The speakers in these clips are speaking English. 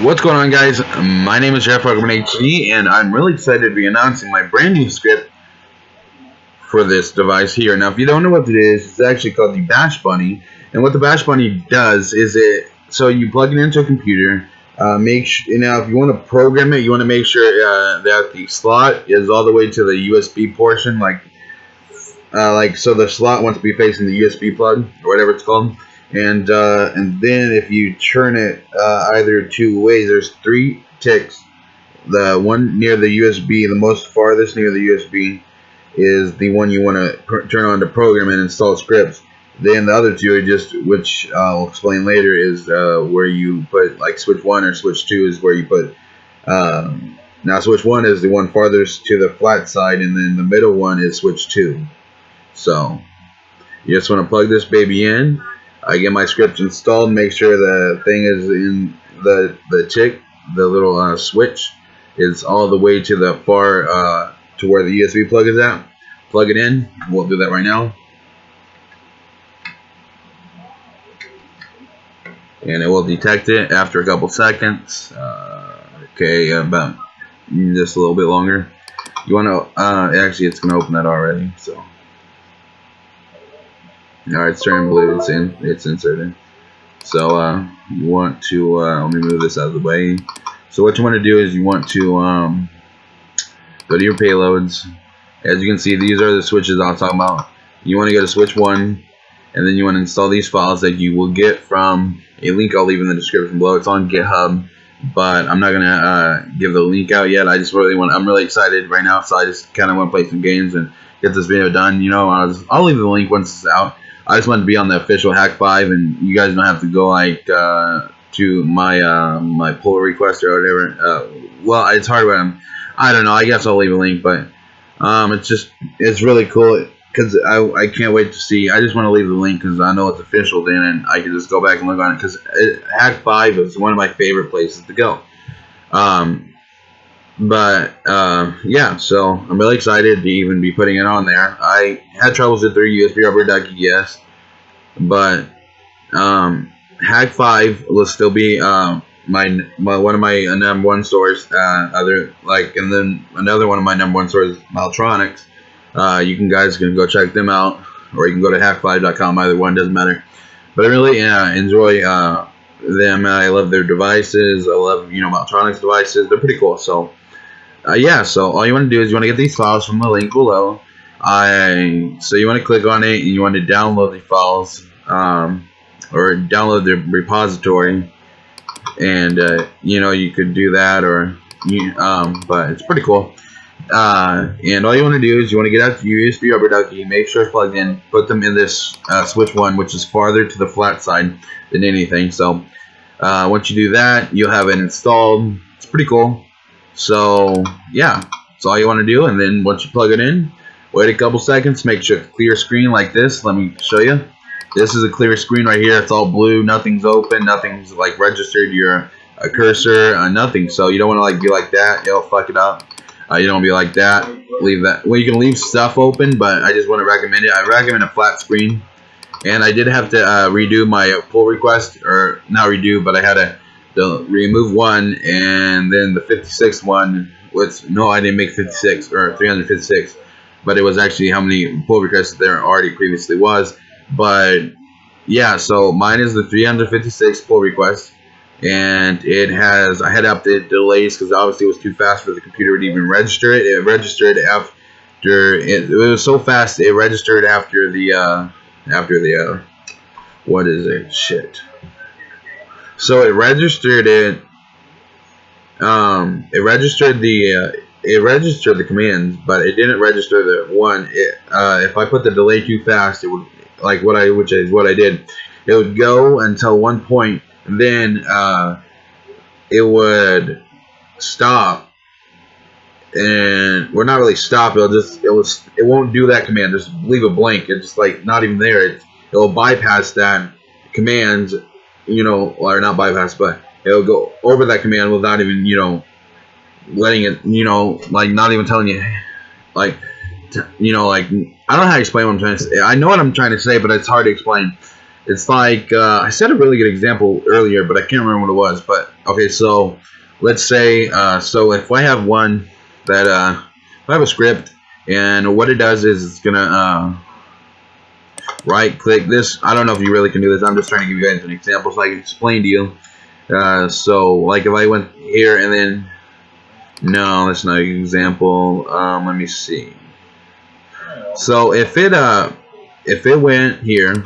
What's going on, guys? My name is TheBasher-ForkBomb HD, and I'm really excited to be announcing my brand new script for this device here. Now, if you don't know what it is, it's actually called the Bash Bunny, and what the Bash Bunny does is so you plug it into a computer. Now, if you want to program it, you want to make sure that the slot is all the way to the USB portion, so the slot wants to be facing the USB plug or whatever it's called. And then if you turn it either two ways, there's three ticks. The one near the USB, the most farthest near the USB, is the one you want to turn on to program and install scripts. Then the other two are just, which I'll explain later, is where you put like switch 1 or switch 2 is where you put. Now switch 1 is the one farthest to the flat side, and then the middle one is switch 2. So you just want to plug this baby in. I get my script installed, make sure the thing is in the tick, the little switch is all the way to the far to where the USB plug is at. Plug it in. We'll do that right now, and it will detect it after a couple seconds. Okay, about just a little bit longer. You want to actually, it's going to open that already. So. Alright, it's turning blue, it's inserted. So you want to let me move this out of the way. So what you want to do is you want to go to your payloads. As you can see, these are the switches I was talking about. You want to go to switch 1, and then you want to install these files that you will get from a link I'll leave in the description below. It's on GitHub, but I'm not gonna give the link out yet. I'm really excited right now, so I just kind of want to play some games and get this video done. You know, I'll leave the link once it's out. I just wanted to be on the official Hack 5, and you guys don't have to go like to my my pull request or whatever. Well, it's hard when I don't know. I guess I'll leave a link, but it's really cool because I can't wait to see. I just want to leave the link because I know it's official then, and I can just go back and look on it because Hack 5 is one of my favorite places to go. Yeah, so I'm really excited to even be putting it on there. I had troubles with their USB rubber ducky, yes, but Hack 5 will still be one of my #1 stores. And then another one of my #1 stores, Maltronics. You guys can go check them out, or you can go to hack5.com. Either one doesn't matter. But I really enjoy them. I love their devices. I love Maltronics devices. They're pretty cool. So. Yeah, so all you want to do is you want to get these files from the link below. So you want to click on it and you want to download the files, or download the repository, and you could do that, or but it's pretty cool. And all you want to do is you want to get out your USB rubber ducky, make sure it's plugged in, put them in this switch 1, which is farther to the flat side than anything. So once you do that, you'll have it installed. It's pretty cool. So yeah, that's all you want to do, and then once you plug it in, wait a couple seconds, make sure it's a clear screen like this. Let me show you. This is a clear screen right here. It's all blue, nothing's open, nothing's like registered your cursor, nothing. So you don't want to like be like that, it'll fuck it up. You don't want to be like that, leave that. Well, you can leave stuff open, but I just want to recommend it. I recommend a flat screen, and I did have to redo my pull request, or not redo, but I had to remove one, and then the 56th one was, no, I didn't make 56 or 356, but it was actually how many pull requests there already previously was. But yeah, so mine is the 356 pull request, and I had to update delays because obviously it was too fast for the computer to even register it. It registered after it was so fast. It registered after the what is it? Shit. So it registered it. It registered the commands, but it didn't register the one. If I put the delay too fast, it would which is what I did. It would go until one point, and then it would stop. And we're not really stop. It won't do that command. Just leave it blank. It's just like not even there. It will bypass that command. Or not bypass, but it'll go over that command without even, letting it, like not even telling you, like, I don't know how to explain what I'm trying to say. I know what I'm trying to say, but it's hard to explain. It's like, I said a really good example earlier, but I can't remember what it was. But, okay, so let's say, so if I have one that, if I have a script, and what it does is it's going to right click this. I don't know if you really can do this. I'm just trying to give you guys an example so I can explain to you. So, like if I went here and then, no, that's not an example. Let me see. So if it went here,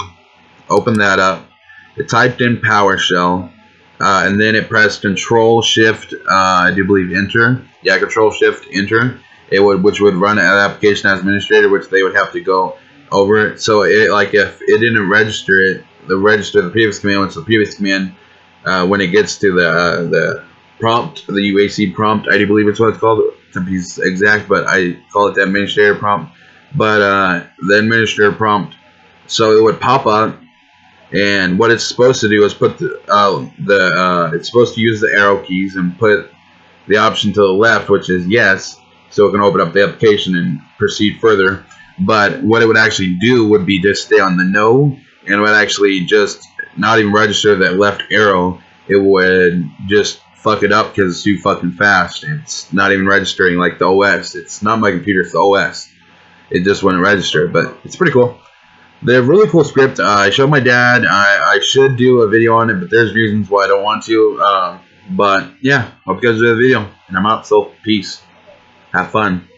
open that up, it typed in PowerShell, and then it pressed Control Shift, I do believe Enter. Yeah, Control Shift Enter. Which would run an application as administrator, which they would have to go over it. So it, like if it didn't register it, register the previous command, which the previous command, when it gets to the prompt, the UAC prompt, I do believe it's what it's called to be exact, but I call it the administrator prompt. But the administrator prompt, so it would pop up, and what it's supposed to do is put it's supposed to use the arrow keys and put the option to the left, which is yes, so it can open up the application and proceed further. But what it would actually do would be just stay on the no, and it would actually just not even register that left arrow. It would just fuck it up because it's too fucking fast. It's not even registering like the OS. It's not my computer, it's the OS. It just wouldn't register, but it's pretty cool. They're a really cool script. I showed my dad. I should do a video on it, but there's reasons why I don't want to. But yeah, hope you guys enjoy the video, and I'm out. So peace. Have fun.